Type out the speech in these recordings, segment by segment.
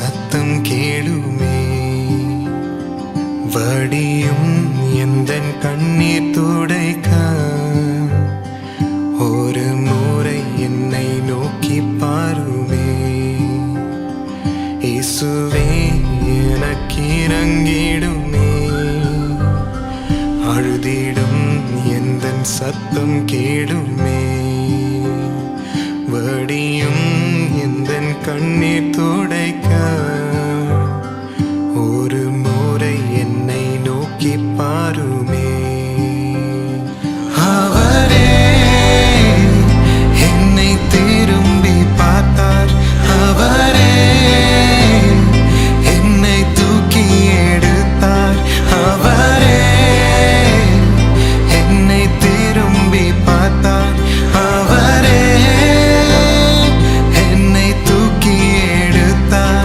சத்தம் கேளுமே. வடியும் எந்தன் கண்ணீர் துடைக்க ஒரு முறை என்னை நோக்கி பாருமே. இயேசுவே எனக்கு இறங்கிடுமே. அழுதிடும் எந்தன் சத்தம் கேளுமே. வடியும் எந்தன் கண்ணீர் துடைக்க ஒரு முறை என்னை நோக்கி பாருமே. அவரே என்னை திரும்பி பார்த்தார். அவரே என்னை தூக்கி எடுத்தார். அவரே என்னை திரும்பி பார்த்தார். அவரே என்னை தூக்கி எடுத்தார்.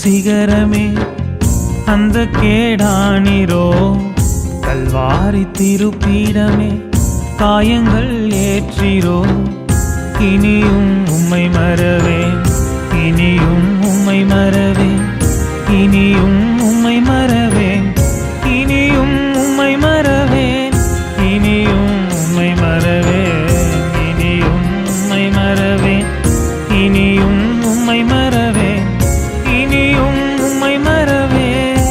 சிகரமே அந்த கேடானிரோ, கல்வாரி திருப்பீடமே காயங்கள் ஏற்றிரோ. இனியும் உம்மை மறவேன், இனியும் உம்மை மறவேன், இனியும் உம்மை மறவேன், இனியும் உம்மை மறவேன், இனியும் உம்மை மறவேன், இனியும் உம்மை மறவேன், இனியும் உம்மை மறவேன், இனியும் உம்மை மறவேன்.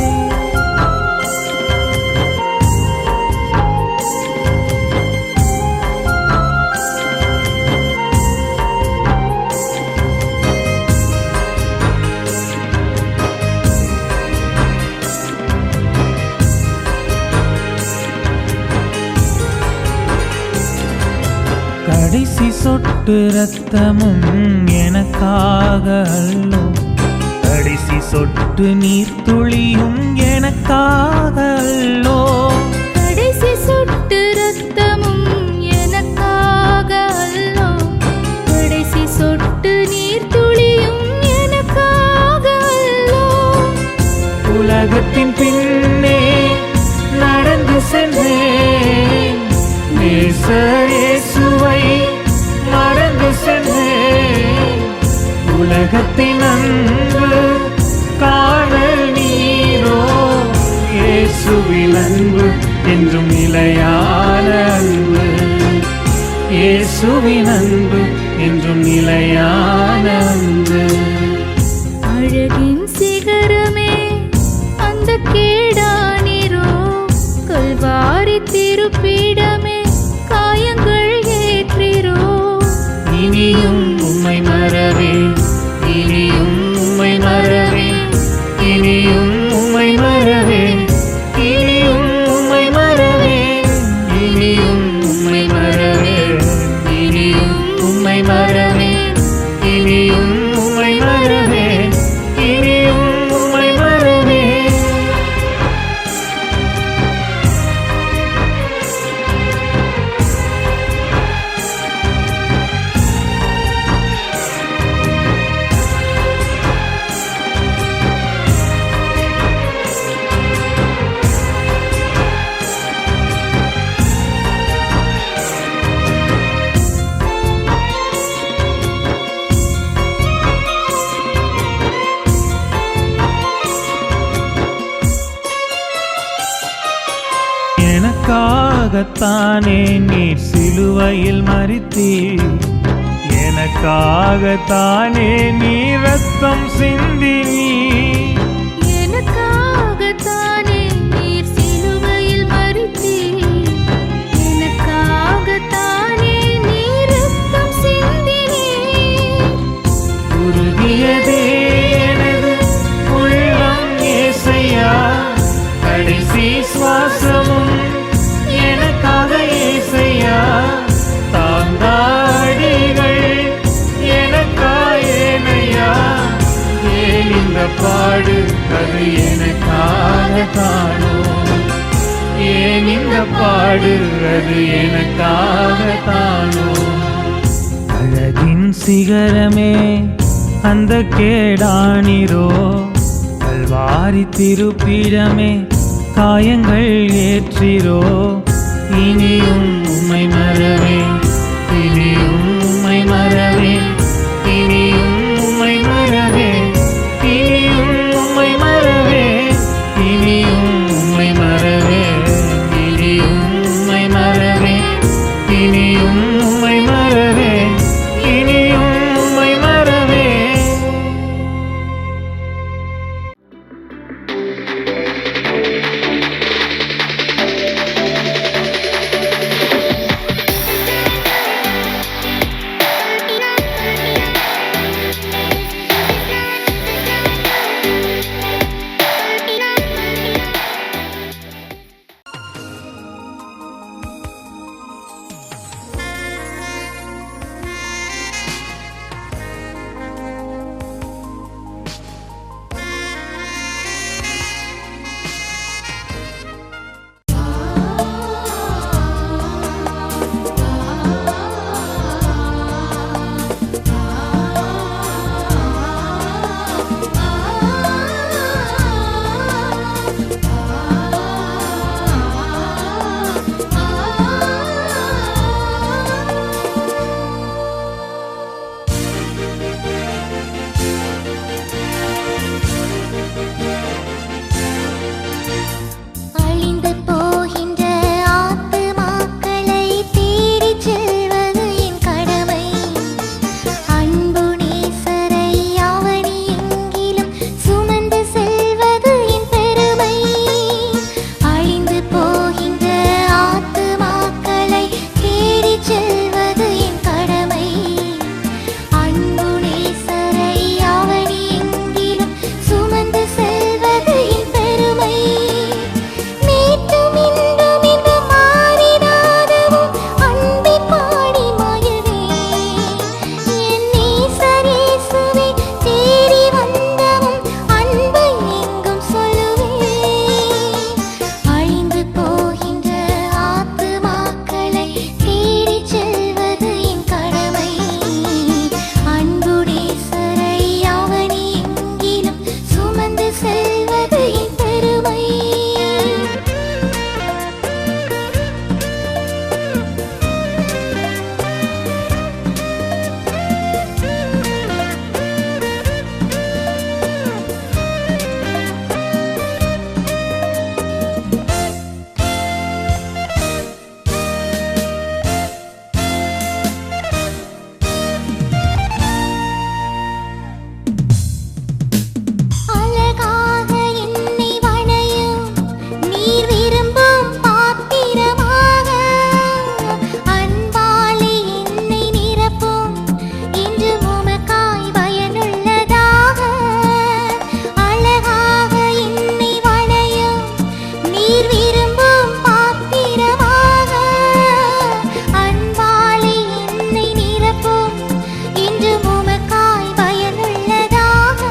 கடைசி சொட்டு ரத்தமும் எனக்காக அல்லோ, கடைசி சொட்டு நீர்த்துளியும் எனக்காக அல்லோ. கடைசி சொட்டு ரத்தமும் எனக்காக அல்லோ, கடைசி சொட்டு நீர்த்துளியும் எனக்காக அல்லோ. உலகத்தின் பின்னே நடந்து சென்றேன், நேசர் இயேசுவை மறந்து சென்றேன். உலகத்தின் அன்பு காணல் நீரோ, இயேசுவின் அன்பு என்றும் நிலையான அன்பு, இயேசுவின் அன்பு என்றும் நிலையான அன்பு. அழகின் சிகரமே அந்த கேடானிரோ, கல்வாரி திருப்பீடமே காயங்கள் ஏற்றிரோ. இனியும் உம்மை மறவேன், இனியும் உம்மை மறவேன், இனியும் உம்மை மறவேன், இனியும் உம்மை மறவேன், இனியும் உம்மை மறவேன், இனியும் உம்மை மறவேன், இனியும் உம்மை மறவேன், இனியும் உம்மை மறவேன். எனக்காகத்தானே நீர் சிலுவையில் மரித்தீர், எனக்காகத்தானே நீர் ரத்தம் சிந்தினீர். எனக்காகத்தானே நீர் சிலுவையில் மரித்தீர், எனக்காகத்தானே நீர் ரத்தம் சிந்தினீர். உருகியதே எனது உள்ளம் ஏசையா, கடைசி சுவாசமும் எனக்காக ஏசையா. தாந்தாடிகள் எனக்காயேனையா, ஏன் இந்த பாடு அது எனக்காக தானோ, ஏன் இந்த பாடு அது எனக்காக தானோ. அழகின் சிகரமே அந்த கேடானிரோ, கல்வாரி திருப்பீடமே காயங்கள் ஏற்றிரோ. இனியும் உம்மை மறவேன், இனியும் உம்மை மறவேன், இனியும் உம்மை மறவேன், இனியும் உம்மை மறவேன், இனியும் உம்மை மறவேன், இனியும் உம்மை மறவேன், இனியும் உம்மை மறவேன், இனியும் உம்மை மறவேன். நீர் விரும்பும் பாத்திரமாக அன்பாலே என்னை நிரப்பும் இன்று உமக்காய் பயனுள்ளதாக.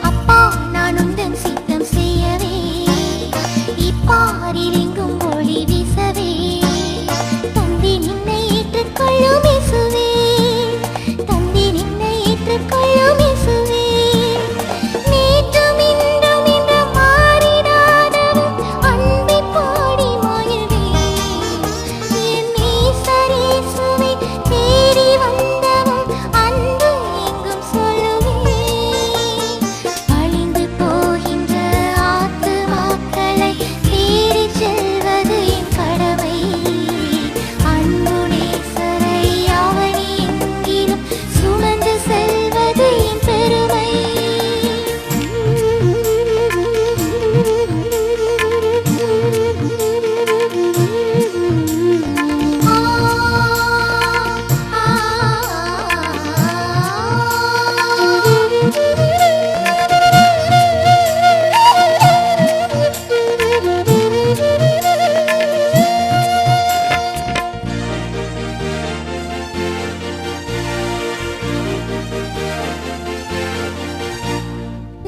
அப்பா நான் உந்தன் சித்தம் செய்யவே இப்பாரில் எங்கும் ஒளி வீசவே தந்தி நின்னை ஏற்றுக்கொள்ளும் இயேசுவே தந்தி நின்னை ஏற்றுக்கொள்ளும் இயேசுவே. நேற்றும் இன்றும் என்றும் மாறிடாதவன் அன்பை பாடி மகிழ்வேன். என் நேசர் இயேசுவை தேடி வந்தவன் அன்பு எங்கும் சொல்லுவேன். அழிந்து போகின்ற ஆத்துமாக்களை தேடிச் செல்வது என் கடமை. அன்பு நேசரை அவனி எங்கிலும் சுமந்து செல்வது என் பெருமை.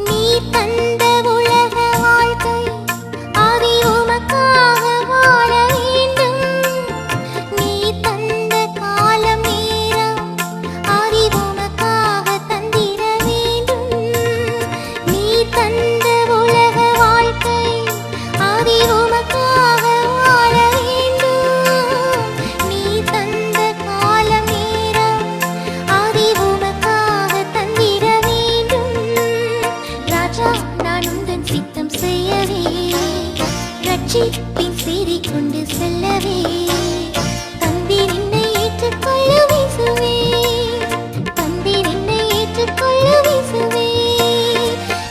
நீ தந்த உலக வாழ்க்கை அதை உமக்காக வாழ வேண்டும். நீ தந்த காலம் நேரம் அதை உமக்காக தந்திட வேண்டும். நீ தந்த உலக வாழ்க்கை அதை உமக்காக வாழ வேண்டும். நீ தந்த காலம் நேரம் அதை உமக்காக தந்திட வேண்டும். ராஜா நான் உந்தன் சித்தம் செய்யவே ரட்சிப்பின் செய்தி கொண்டு செல்லவே தந்தி நின்னை ஏற்றுக்கொள்ளும் இயேசுவே தந்தி நின்னை ஏற்றுக்கொள்ளும் இயேசுவே.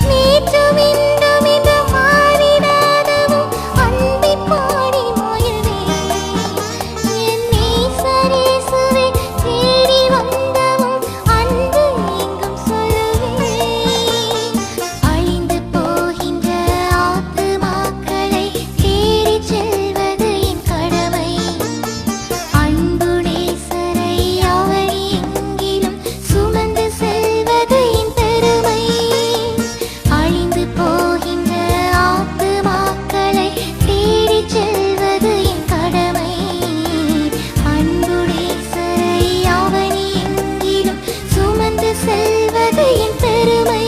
நேற்றும் இன்றும் என்றும் மாறிடாதவன் அன்பை பாடி மகிழ்வேன். என் நேசர் இயேசுவை தேடி வந்தவன் அன்பு எங்கும் சொல்லுவேன். அழிந்து போகின்ற ஆத்துமாக்களை தேடிச் செல்வது என் கடமை. அன்பு நேசரை அவனி எங்கிலும் சுமந்து செல்வது என் பெருமை. அழிந்து போகின்ற ஆத்துமாக்களை தேடிச் செல்வது என் கடமை. அன்பு நேசரை அவனி எங்கிலும் சுமந்து செல்வது என் பெருமை.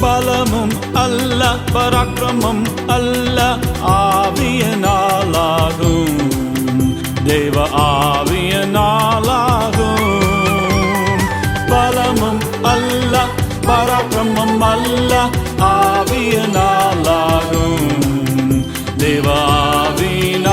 பலமும் அல்ல பராக்கிரமம் அல்ல ஆவியனாலாகும் தேவ ஆவியனாலாகும். பலமும் அல்ல பராக்கிரமம் அல்ல ஆவியனாலாகும் தேவ ஆவியனாலாகும்.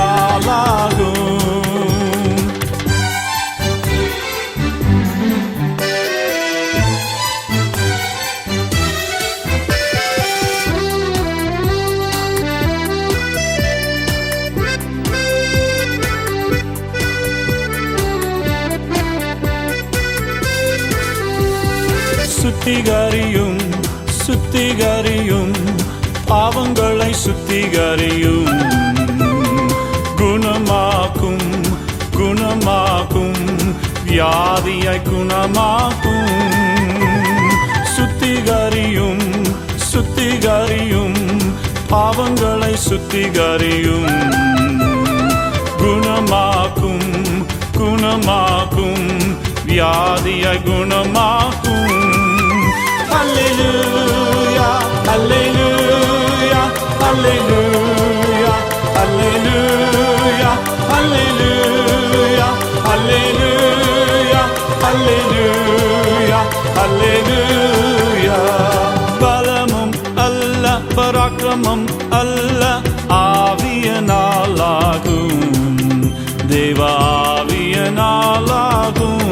சுத்திகரியும் சுத்திகரியும் பாவங்களை சுத்திகரியும் குணமாக்கும் குணமாக்கும் வியாதியை குணமாக்கும். சுத்திகரியும் சுத்திகரியும் பாவங்களை சுத்திகரியும் குணமாக்கும் குணமாக்கும் வியாதியை குணமாக்கும். Hallelujah. ஹல்லேலூயா பலமும் அல்ல பராக்கிரமம் அல்ல ஆவியனாலாகும் தேவ ஆவியனாலாகும்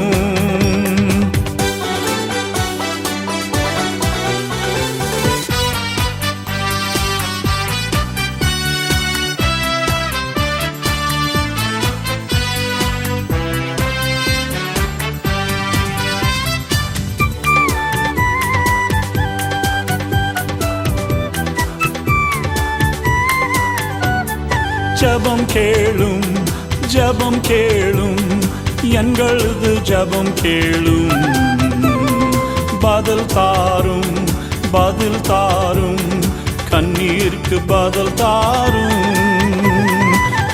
ஜெபம் கேளும் ஜெபம் கேளும் எங்களது ஜெபம் கேளும் பதில் தாரும் பதில் தாரும் கண்ணீருக்கு பதில் தாரும்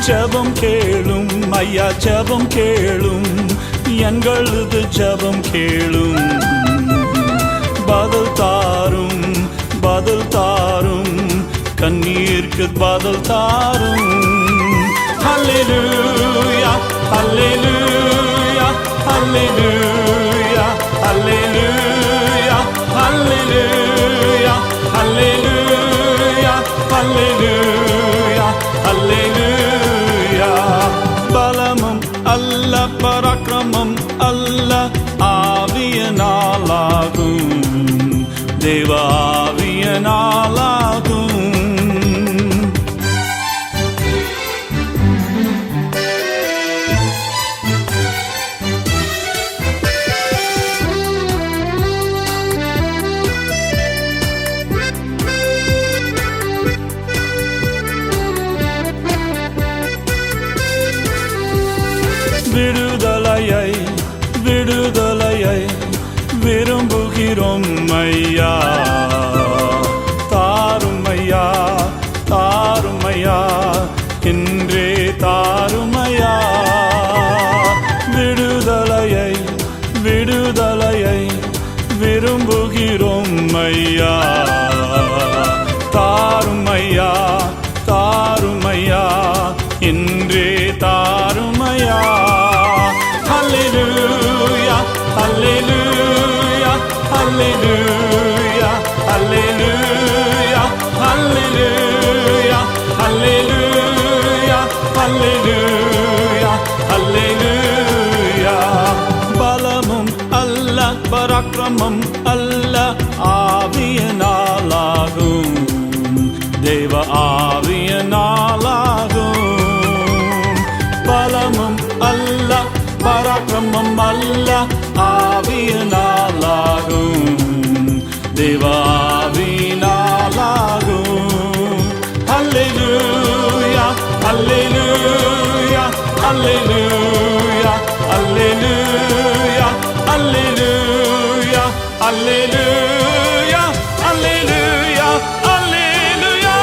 ஜெபம் கேளும் ஐயா ஜெபம் கேளும் எங்களது ஜெபம் கேளும் பதில் தாரும் பதில் தாரும் கண்ணீருக்கு பதில் தாரும் ஹல்லேலூயா ஹல்லேலூயா ஹல்லேலூயா ஹல்லேலூயா ஹல்லேலூயா ஹல்லேலூயா ஹல்லேலூயா ஹல்லேலூயா பலமும் அல்ல பராக்கிரமம் அல்ல ஆவியனாலாகும் தேவ ஆவியனாலாகும் விடுதலையை விடுதலையை விரும்புகிறோம் ஐயா தாருமையா தாருமையா இன்றே தாருமையா விடுதலையை விடுதலையை விரும்புகிறோம் ஐயா தாருமையா தாருமையா இன்றே தாருமையா ஹல்லேலூயா ஹல்லேலூயா ஹல்லேலூயா ஹல்லேலூயா ஹல்லேலூயா ஹல்லேலூயா ஹல்லேலூயா ஹல்லேலூயா பலமும் அல்ல பராக்கிரமம் அல்ல ஆவியனாலாகும் தேவ ஆவியனாலாகும் பலமும் அல்ல பராக்கிரமம் அல்ல ஆவியனாலாகும் தேவ ஆவியனாலாகும் ஹல்லேலூயா ஹல்லேலூயா ஹல்லேலூயா ஹல்லேலூயா ஹல்லேலூயா ஹல்லேலூயா ஹல்லேலூயா ஹல்லேலூயா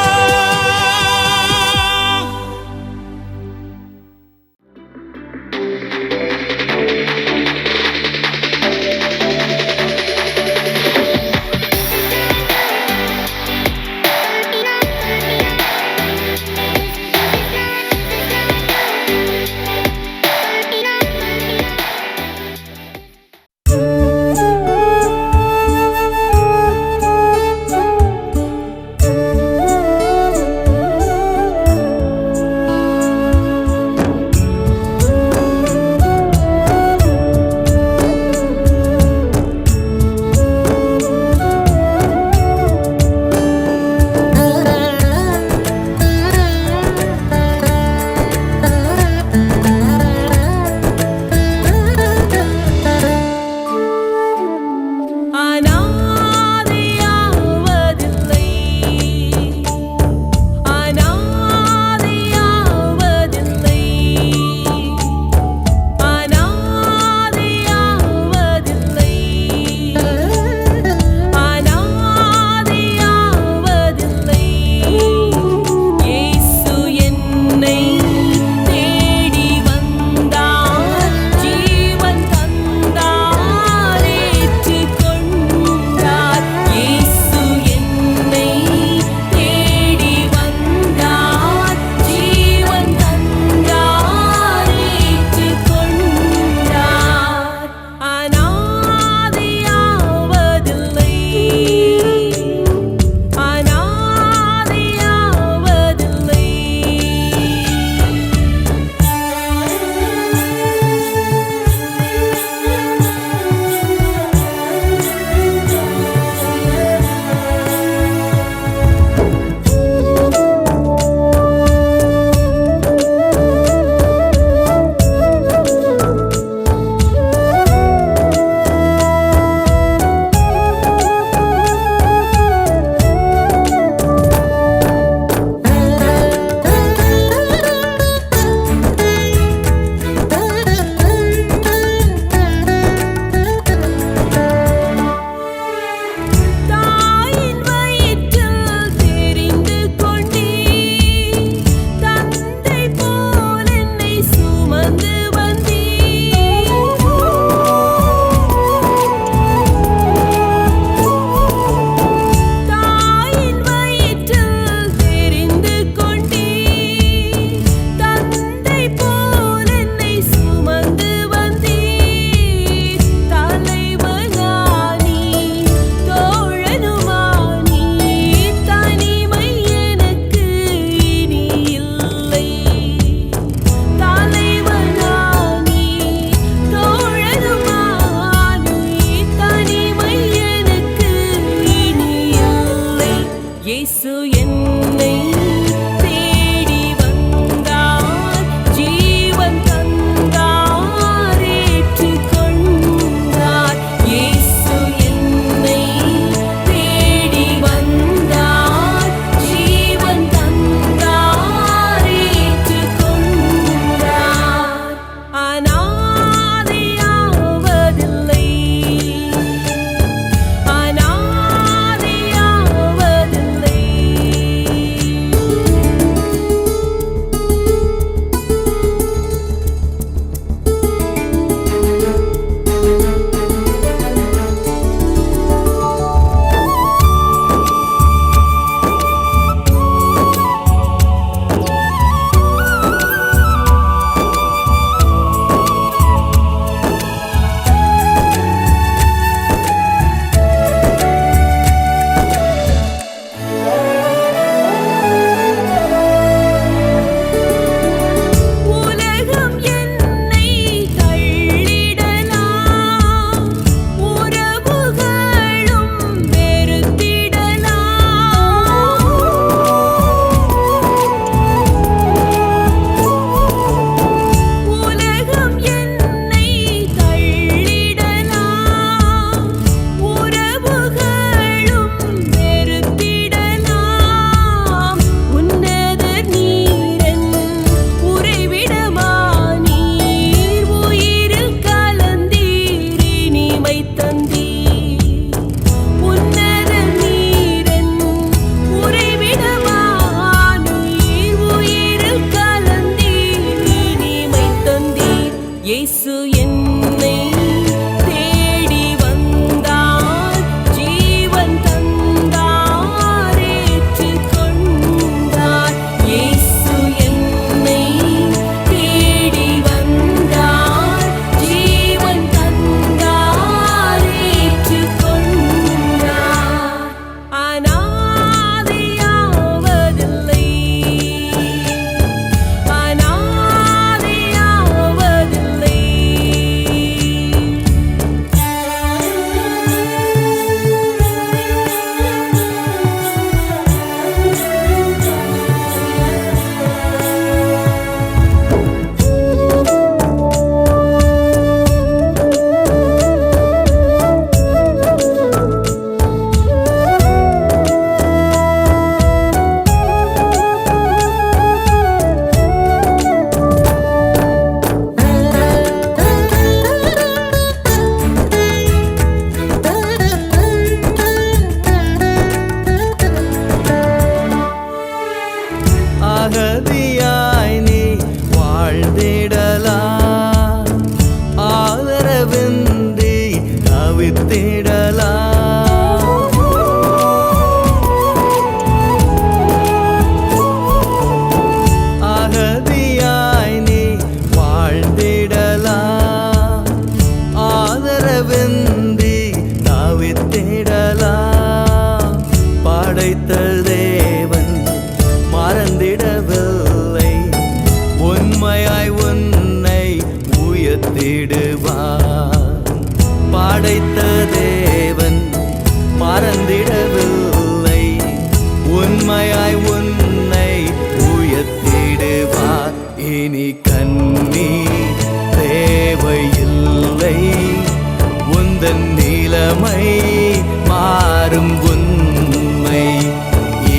மாறும் உண்மை.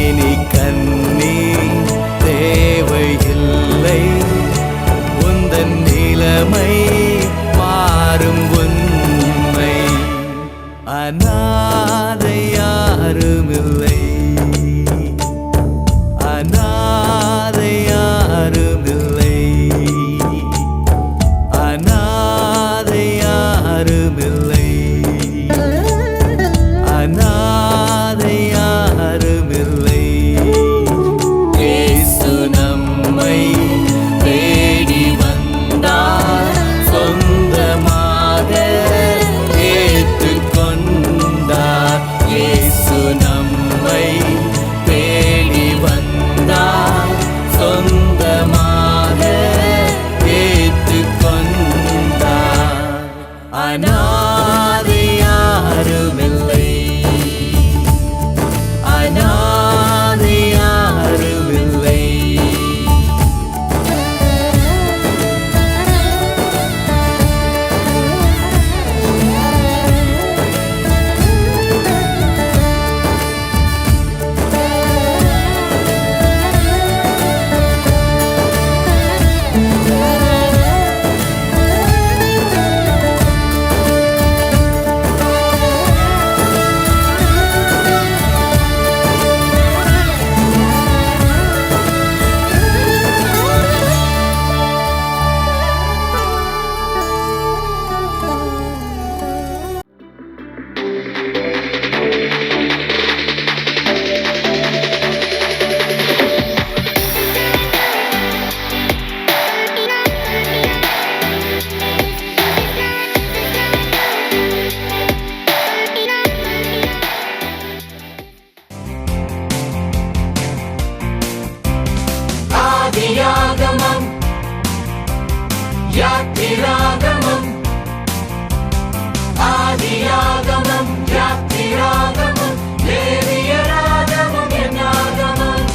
இனி கண்ணீர் தேவையில்லை, உந்தன் நிலைமை மாறும் உண்மை. அநாதை யாருமில்லை, அநாதை யாருமில்லை, அநாதை யாருமில்லை, அநாதை யாருமில்லை. இயேசு நம்மை தேடி வந்தார், சொந்தமாக ஏற்றுக்கொண்டார். இயேசு நம்மை தேடி வந்தார், சொந்தமாக ஏற்றுக்கொண்டார். அநாதை யாருமில்லை, அநாதை யாருமில்லை. ஆதியாகமம், யாத்திராகமம், ஆதியாகமம், யாத்திராகமம், லேவியராகமம், என்னாகமம்,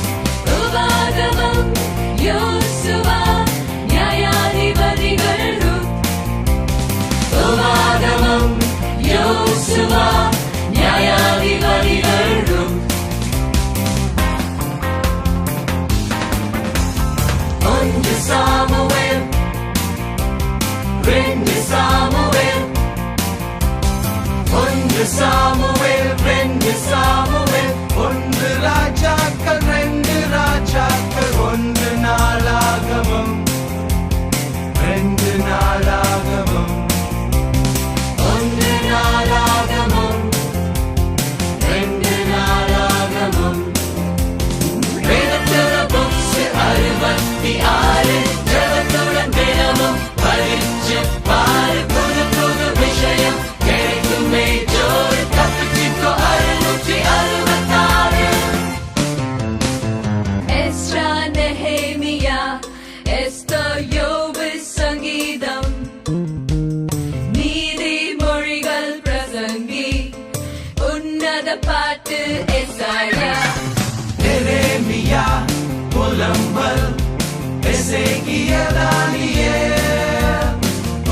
உபாகமம், யோசுவா, நியாயாதிபதிகள் ரூத். உபாகமம், யோசுவா, நியாயாதிபதிகள் ரூத். ஒன்று சாமுவேல், ரெண்டு சாமுவேல், ஒன்று சாமுவேல், ரெண்டு சாமுவேல், ஒன்று ராஜாக்கள், ரெண்டு ராஜாக்கள், ஒன்று நாளாகமம், ரெண்டு நாளாகமம், ஒன்று நாளாகமம், ரெண்டு நாளாகமம். வேதத்துல books 66, ஜெபத்துடன் தினமும் படிச்சு பாரு, புது புது விஷயம் கிடைக்குமே ஜோடி. தப்பிச்சுக்கோ 666. எஸ்ரா, நெஹேமியா, எஸ்தர், யோபு, சங்கீதம், நீதிமொழிகள், பிரசங்கி, உன்னத பாட்டு, எசாயா, எரேமியா, புலம்பல், எசேக்கியேல், தானியேல்,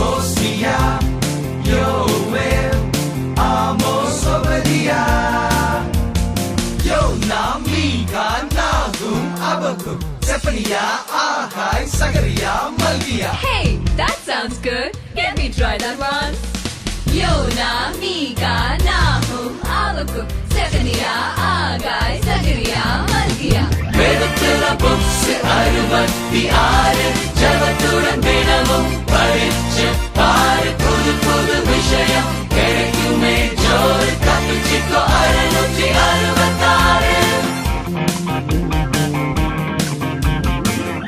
ஓசியா, யோவேல், ஆமோஸ், ஒபதியா, யோனா, மீகா, நாகும், அபகுக், செஃபனியா, ஆகாய், சகரியா, மல்கியா. Hey, that sounds good. Let me try that one. Yona, Mika, Nahum, Abakuk, Zephaniah, Agai, Zachariah, Malkiah. வேதத்துல books 66, ஜெபத்துடன் தினமும் படிச்சு பாரு, புது புது விஷயம் கிடைக்குமே ஜோடி. தப்பிச்சுக்கோ 666.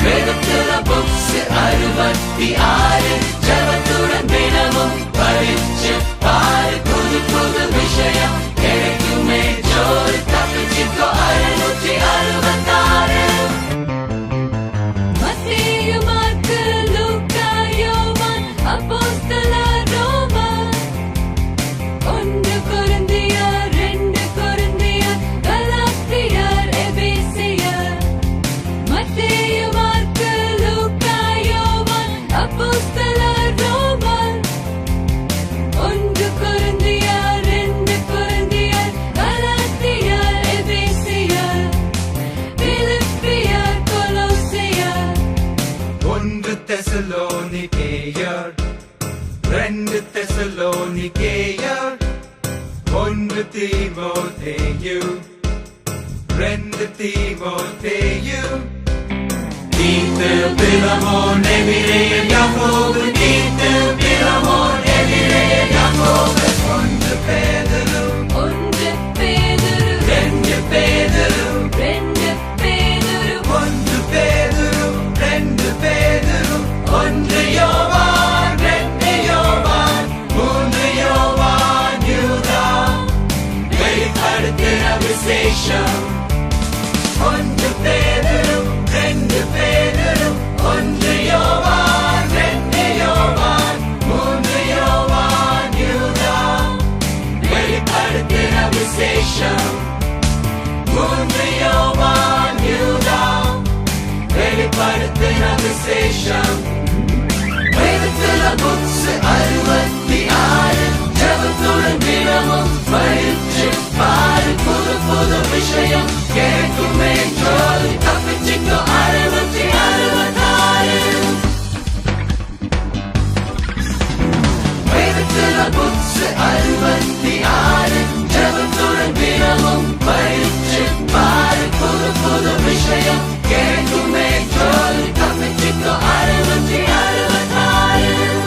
வேதத்துல books 66, ஜெபத்துடன் தினமும் படிச்சு பாரு, புது புது விஷயம் கிடைக்குமே ஜோடி. தப்பிச்சுக்கோ 666. மத்தேயு, மாற்கு, லூக்கா, யோவான், அப்போஸ்தலர், ரோமர், 1 கொரிந்தியர், 2 கொரிந்தியர், கலாத்தியர், எபேசியர். மத்தேயு, மாற்கு, லூக்கா, யோவான், அப்போஸ்தலர், ரோமர், 1 தீமோத்தேயு 2 தீமோத்தேயு தீத்து பிலமோன் எபிரேயர் யாக்கோபு தீத்து பிலமோன் எபிரேயர் யாக்கோபு 1 பேதுரு 1 பேதுரு 2 பேதுரு 2 பேதுரு 1 பேதுரு 2 பேதுரு 1 யோவான் 2 யோவான் 3 யோவான் யூதா வெளிப்படுத்தின விசேஷம் 1 பேதுரு 2 பேதுரு 1 யோவான் 2 யோவான் 3 யோவான் யூதா வெளிப்படுத்தின விசேஷம் 3 யோவான் யூதா வெளிப்படுத்தின விசேஷம் வேதத்துல புக்ஸ் 66 ஜபத்துடன் தினமும் படிச்சு பாரு புது புது விஷயம் கேட்குமே ஜோலி தப்பிச்சுக்கோ 666 வேதத்துல புக்ஸ் 66 ஜபத்துடன் தினமும் படிச்சு பாரு புது புது விஷயம் கேட்குமே ஜோலி தப்பிச்சுக்கோ 666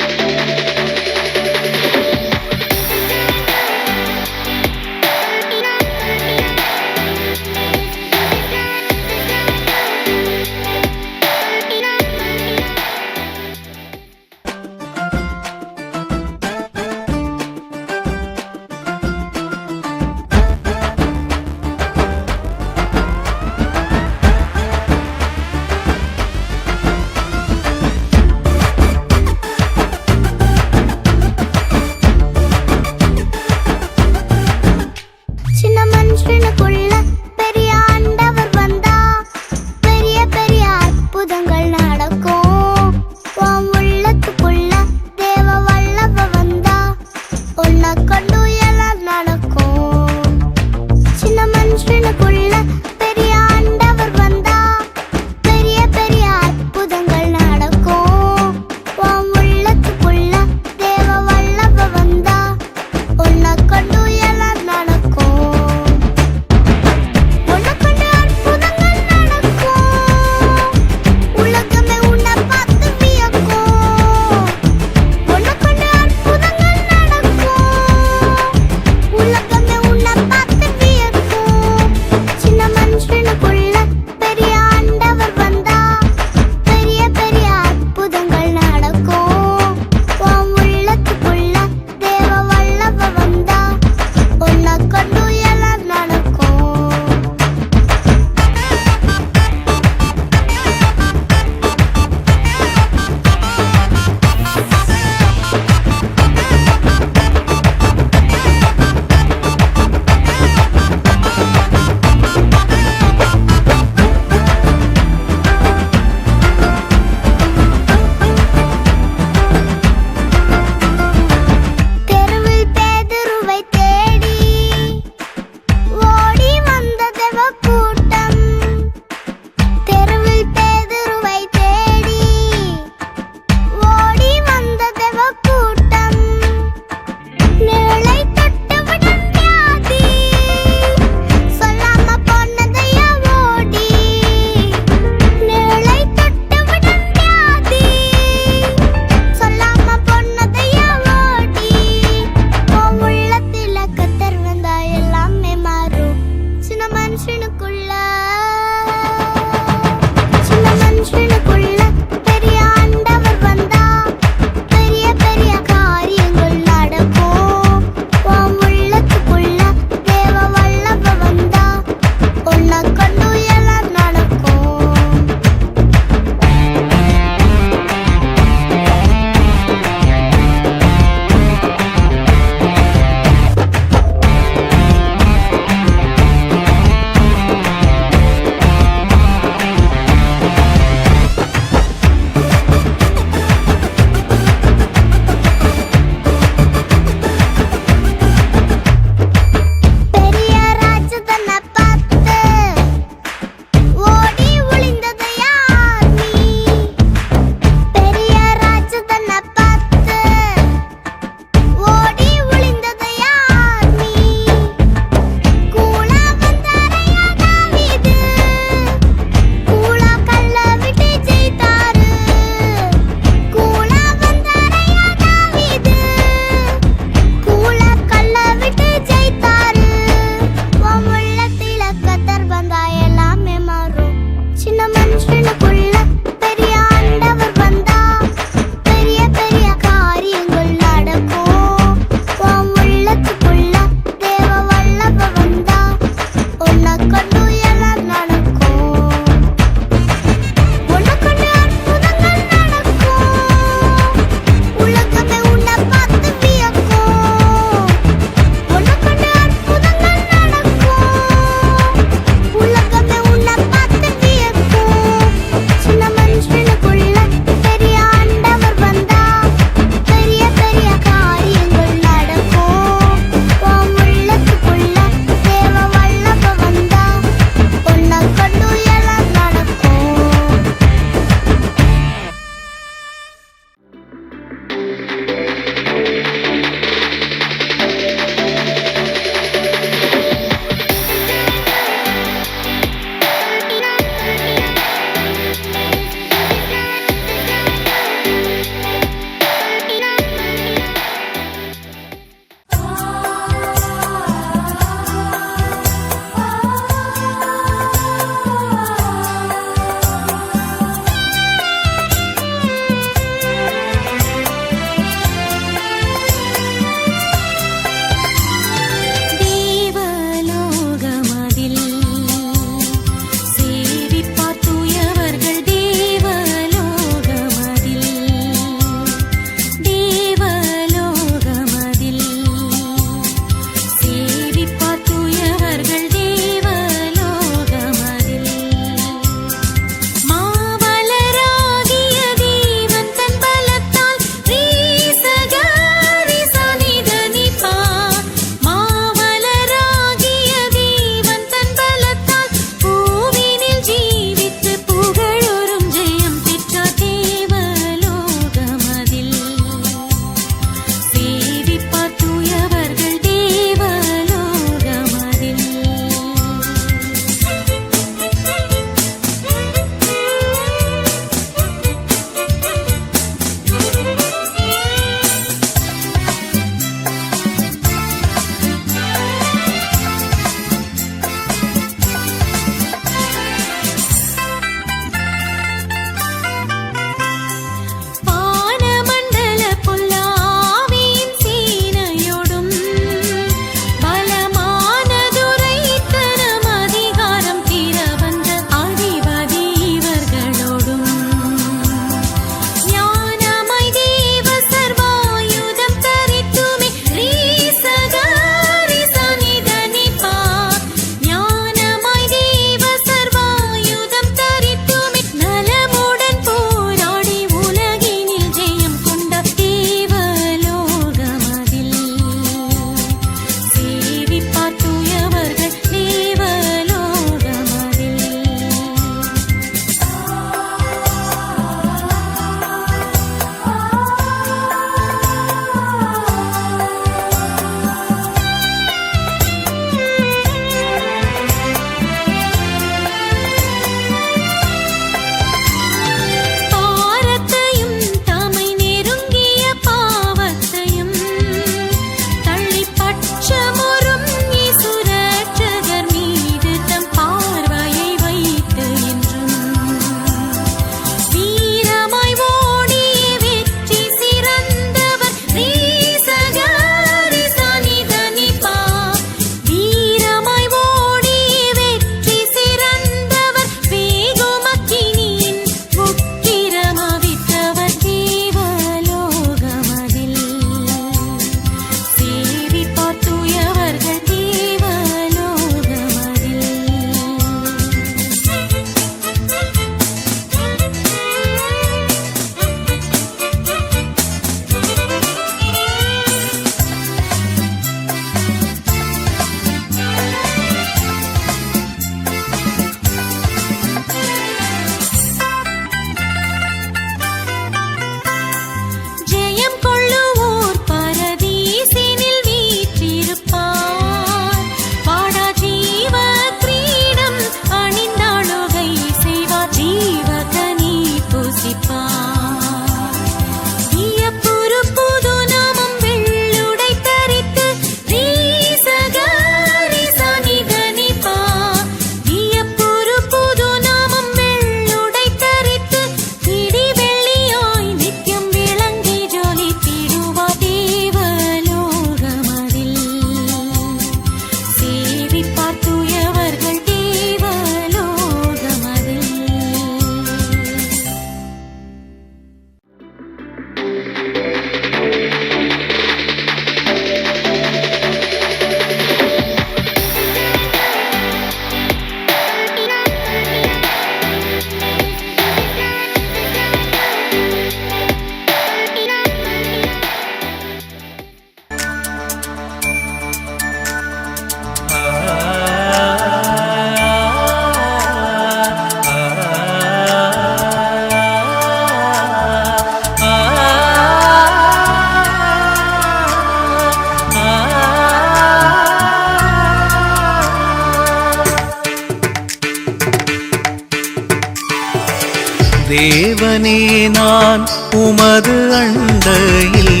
தேவனே நான் உமது அண்டையில்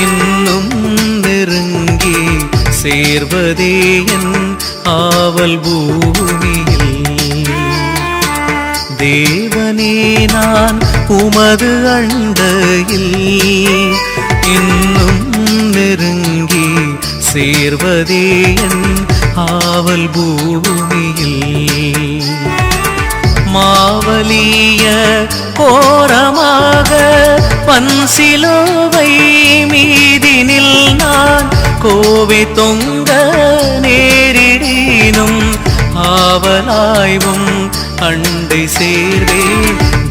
இன்னும் நெருங்கி சேர்வதே என் ஆவல் பூமியில். தேவனே நான் உமது அண்டையில் இன்னும் நெருங்கி சேர்வதே என் ஆவல் பூமியில். மாவலிய கோரமாக பன்சிலுவை மீதினில் நான் கோவை தொங்க நேரிடினும் ஆவலாய்வும் அண்டை சேர்வே.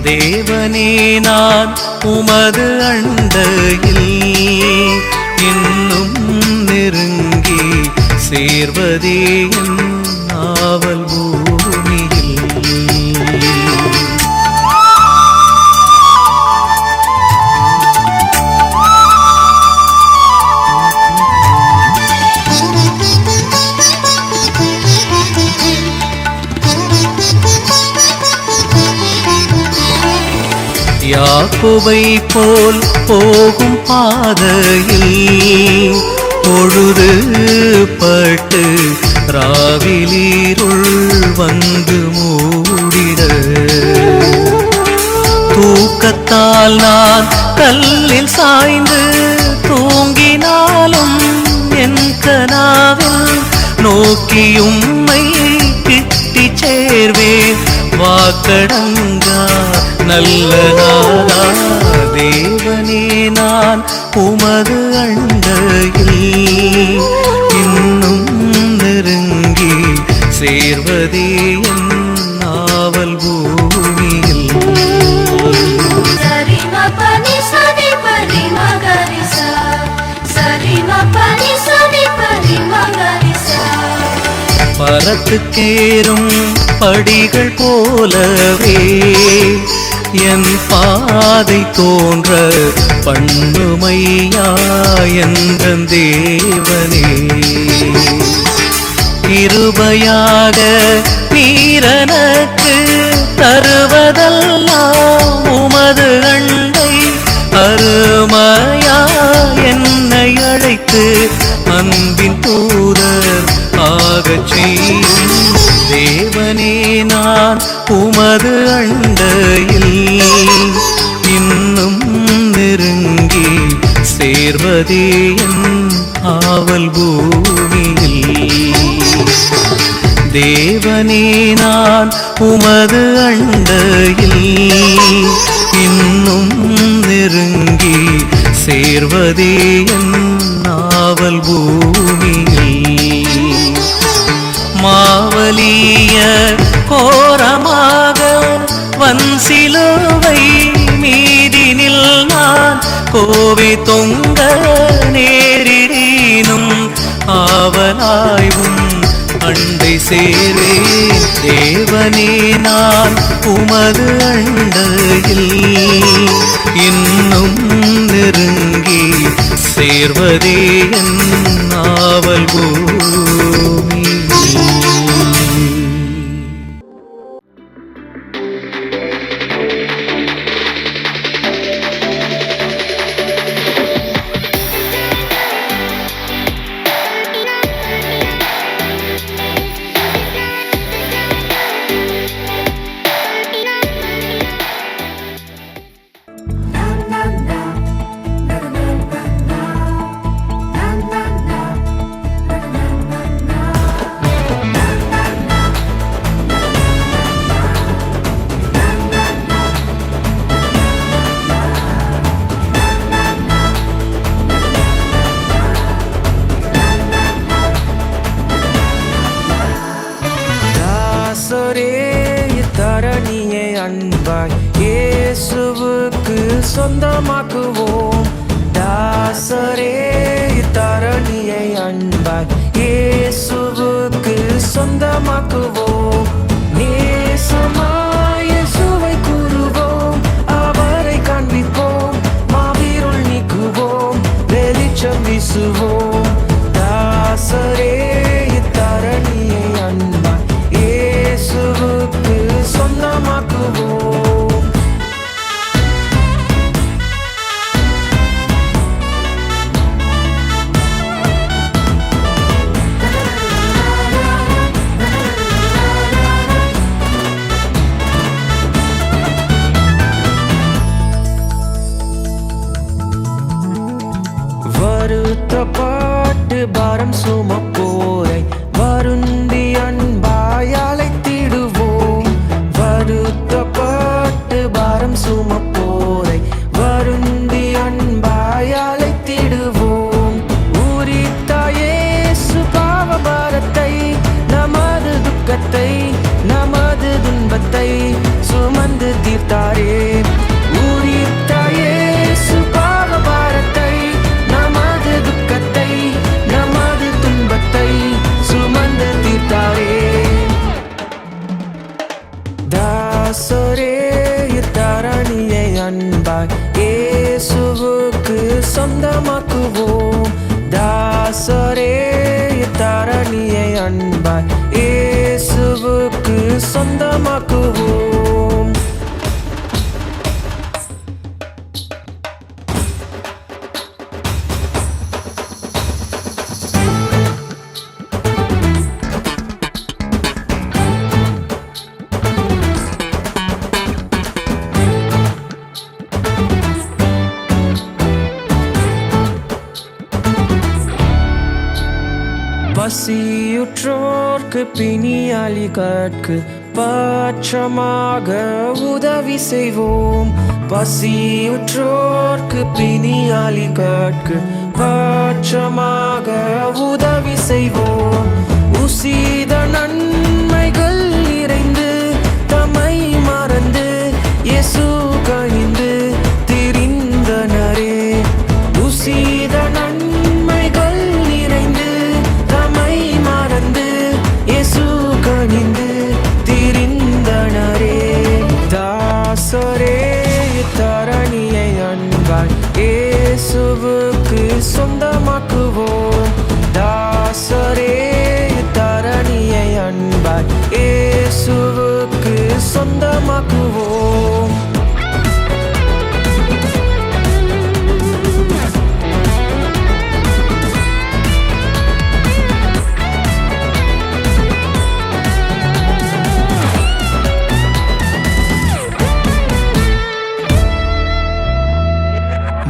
தேவனே நான் உமது அண்டையில் இன்னும் நெருங்கி சேர்வதே என் ஆவல் பூமியில். யாக்கோபை போல் போகும் பாதையில் பொழுது பட்டு ராவிலீருள் வந்து மூடிட. தூக்கத்தால் நான் கல்லில் சாய்ந்து தூங்கினாலும் என் கனாவில் நோக்கியும்மை கிட்டி சேர்வேன். வாக்கடங்கா நல்ல நாதா தேவனே நான் உமது அண்டையில் இன்னும் நெருங்கி சேர்வதே என் ஆவல் பூமியில். பரத்துக்கேறும் படிகள் போலவே என் பாதை தோன்ற பண்ணுமையா என்ற தேவனே. கிருபையாக நீரனக்கு தருவதெல்லாம் உமது அண்டை அருமையா என்னை அழைத்து அன்பின் தூதர் ஆகச் செய்யும். தேவனே நான் உமது அண்டையில் இன்னும் நெருங்கி சேர்வதே என் ஆவல் பூமியில். தேவனே நான் உமது அண்டையில் இன்னும் நெருங்கி சேர்வதே என் ஆவல் பூமியில். மாவலிய கோரமாக வன்சிலுவை மீதினில் நான் கோவை தொங்க நேரிடினும் ஆவலாய்வும் அண்டை சேர்வே. தேவனே நான் உமது அண்டையில் இன்னும் நெருங்கி சேர்வதே என் ஆவல் பூமி. அன்பாய் இயேசுவுக்கு சொந்தமாக்குவோம். தாசரே தரணியை அன்பாய் இயேசுவுக்கு சொந்தமாக்குவோம். நேசமாய் இயேசுவை கூறுவோம், அவரை காண்பிப்போம், மாவீருள் நீக்குவோம், வெளிச்சம் வீசுவோம். தாசரே தரணியை அன்பாய் இயேசுவுக்கு சொந்தமாக்குவோம். தாசரே இத்தரணியை அன்பாய் இயேசுவுக்கு சொந்தமாக்குவோம். தாசரே இத்தரணியை அன்பாய் இயேசுவுக்கு சொந்தமாக்குவோம். பசியுற்றோர்க்கு பிணியாளிகட்கு பட்சமாக உதவி செய்வோம். பசியுற்றோர்க்கு பிணியாளிகட்கு பட்சமாக உதவி செய்வோம். உசித நன்மைகள் நிறைந்து தம்மை மறந்து இயேசு கணிந்து திரிந்தனரே. உசித நன்மைகள் நிறைந்து தம்மை மறந்து இயேசு கணிந்து திரிந்தனரே. தாசரே தரணியை அன்பாய் இயேசுவுக்கு சொந்தமாக்குவோம். தாசரே தரணியை அன்பாய் இயேசுவுக்கு சொந்தமாக்குவோம்.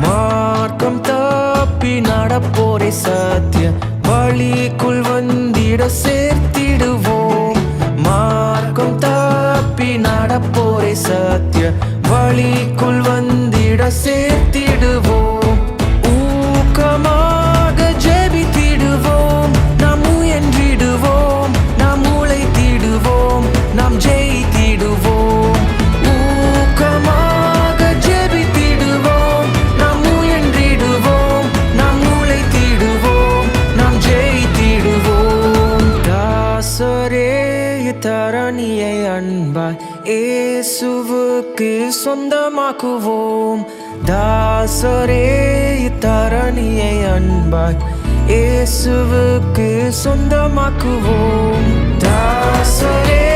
மார்க்கம் தப்பி நடப்போரை சத்திய வழிக்குள் வந்திட சேர்த்திடுவோம். மார்க்கம் தப்பி நடப்போரை சத்திய வழிக்குள் வந்திட சேர்த்திடுவோம். ஊக்கமாக ஜெபித்திடுவோம். நாம் முயன்றிடுவோம். நாம் உழைத்திடுவோம். நாம் ஜெயித்திடுவோம். ஊக்கமாக ஜெபித்திடுவோம். நாம் முயன்றிடுவோம். நாம் உழைத்திடுவோம். நாம் ஜெயித்திடுவோம். தாசரே தரணியை அன்பாய் இயேசுவுக்கு சொந்தமாக்குவோம். தாசரே தரணியை அன்பாய் இயேசுவுக்கு சொந்தமாக்குவோம். தாசரே